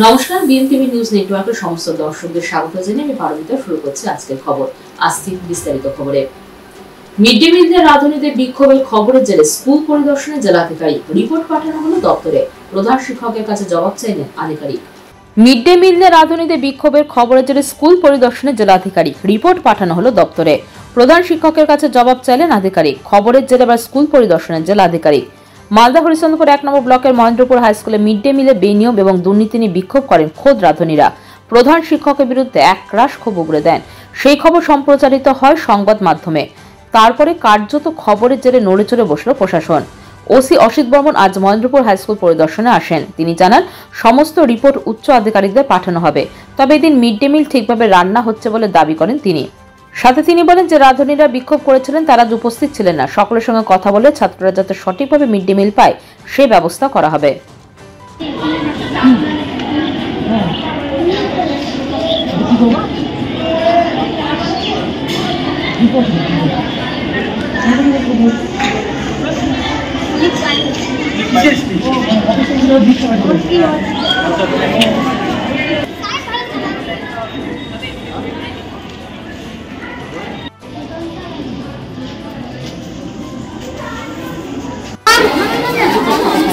নমস্কার, বিএনটিভি নিউজ নেটওয়ার্কের সমস্ত দর্শকদের স্বাগত জানিয়ে আমি পারমিতা শুরু করছি আজকের খবর। আসছি বিস্তারিত খবরে। মিড ডে মিল নিয়ে রাঁধুনিদের বিক্ষোভের খবরের জেরে স্কুল পরিদর্শনে জেলাধিকারী, রিপোর্ট পাঠানো হলো দপ্তরে। প্রধান শিক্ষকের কাছে জবাব চাইলেন আধিকারিক। মিড ডে মিল নিয়ে রাঁধুনিদের বিক্ষোভের খবরের জেরে স্কুল পরিদর্শনে জেলাধিকারী, রিপোর্ট পাঠানো হলো দপ্তরে। প্রধান শিক্ষকের কাছে জবাব চাইলেন আধিকারিক। খবরের জেরে এবার স্কুল পরিদর্শনে জেলাধিকারিক। মালদা হরিচন্দ্রপুর 1 নম্বর ব্লকের মহেন্দ্রপুর হাই স্কুলে মিড ডে মিলে বেনিয়ম এবং দুর্নীতি নিয়ে বিক্ষোভ করেন খোদ রাঁধুনিরা। প্রধান শিক্ষকের বিরুদ্ধে একরাশ ক্ষোভ উগরে দেন। সেই খবর সম্প্রচারিত হয় সংবাদ মাধ্যমে। তারপরে কার্যত খবরের জেরে নড়ে চড়ে বসল প্রশাসন। ওসি অসিত বর্মন আজ মহেন্দ্রপুর হাই স্কুল পরিদর্শনে আসেন। তিনি জানান, সমস্ত রিপোর্ট উচ্চ আধিকারিকদের পাঠানো হবে। তবে এদিন মিড ডে মিল ঠিকভাবে রান্না হচ্ছে বলে দাবি করেন তিনি। সাথে তিনি বলেন যে রাঁধুনিরা বিক্ষোভ করেছিলেন তারা উপস্থিত ছিলেন না। সকলের সঙ্গে কথা বলে ছাত্ররা যাতে সঠিকভাবে মিড ডে মিল পায় সেই ব্যবস্থা করা হবে।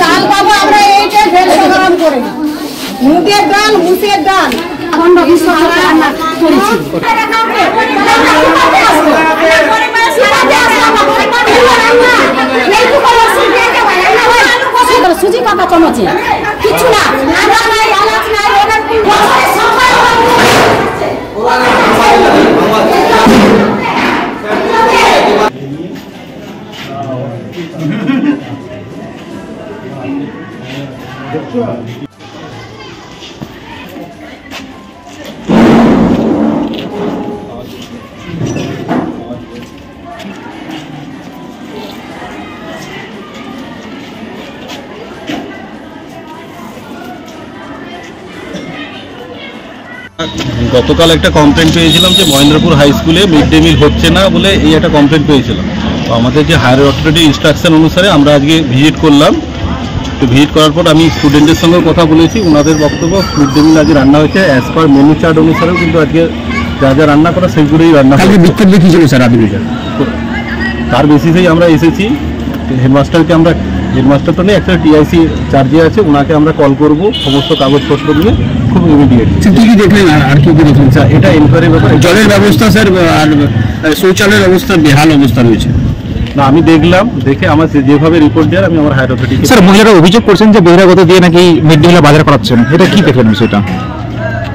চাল পাবো আমরা, এইটা 150 গ্রাম করে। মুগের ডাল, মুসের ডাল রান্না করেছি। সুজি কাটা চামচে কিছু না, আদা নাই, এলাচ নাই, গতকাল একটা কমপ্লেন পেয়েছিলাম যে মহেন্দ্রপুর হাই স্কুলে মিড ডে মিল হচ্ছে না বলে এই একটা কমপ্লেন পেয়েছিলাম। তো আমাদের যে হায়ার অথরিটি ইনস্ট্রাকশন অনুসারে আমরা আজকে ভিজিট করলাম। তো ভিজিট করার পর আমি স্টুডেন্টদের সঙ্গে কথা বলেছি। ওনাদের বক্তব্য মিড ডে মিল আজকে রান্না হয়েছে অ্যাজ পার মেনু চার্ট অনুসারেও, কিন্তু আজকে যা যা রান্না করা সেগুলোই রান্না হবে। তার বেসিসেই আমরা এসেছি। হেডমাস্টারকে আমরা, হেডমাস্টার তো নেই, একটা টিআইসি চার্জে আছে, ওনাকে আমরা কল করব সমস্ত কাগজপত্র দিয়ে খুব ইমিডিয়েট। কি কি দেখলেন আর কি কি দেখলেন স্যার? এটা এনকোয়ারির ব্যাপারে। জলের ব্যবস্থা স্যার আর শৌচালয়ের অবস্থা বেহাল অবস্থা রয়েছে। না, আমি দেখলাম, দেখে আমার যেভাবে রিপোর্ট দেওয়ার আমি আমার হায়ার অথরিটি। স্যার, মহিলারা অভিযোগ করছেন যে বহিরাগত দিয়ে নাকি মিড ডে মিল বাজার করাচ্ছেন, এটা কি দেখলেন সেটা?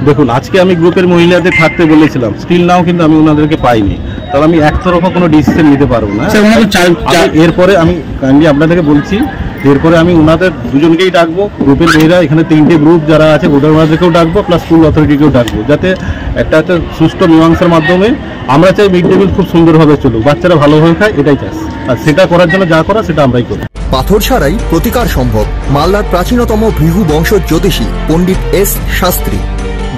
দেখুন, আজকে আমি গ্রুপের মহিলাদের থাকতে বলেছিলাম, স্টিল নাও কিন্তু আমি ওনাদেরকে পাইনি। তাহলে আমি একতরফা কোনো ডিসিশন নিতে পারবো না। এরপরে আমি কাইন্ডলি আপনাদেরকে বলছি, এরপরে আমি ওনাদের দুজনকেই ডাকবো। গ্রুপের মেয়েরা, এখানে 3টে গ্রুপ যারা আছে ওনাদেরকেও ডাকবো, প্লাস স্কুল অথরিটিকেও ডাকবো, যাতে একটা সুষ্ঠু মীমাংসার মাধ্যমে আমরা চাই মিড ডে মিল খুব সুন্দরভাবে চলুক, বাচ্চারা ভালোভাবে খায়, এটাই চাই। আর সেটা করার জন্য যা করা সেটা আমরাই করি। পাথর ছাড়াই প্রতিকার সম্ভব। মালদার প্রাচীনতম ভৃহু বংশ জ্যোতিষী পণ্ডিত এস শাস্ত্রী।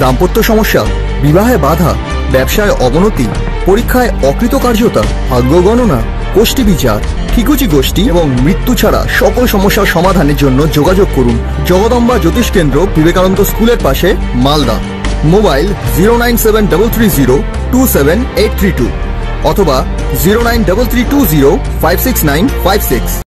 দাম্পত্য সমস্যা, বিবাহে বাধা, ব্যবসায় অবনতি, পরীক্ষায় অকৃতকার্যতা, ভাগ্য গণনা, গোষ্ঠী বিচার, ঠিকুচি গোষ্ঠী এবং মৃত্যু ছাড়া সকল সমস্যার সমাধানের জন্য যোগাযোগ করুন জগদম্বা জ্যোতিষ কেন্দ্র, বিবেকানন্দ স্কুলের পাশে, মালদা। মোবাইল 09730278332 অথবা 09332056956।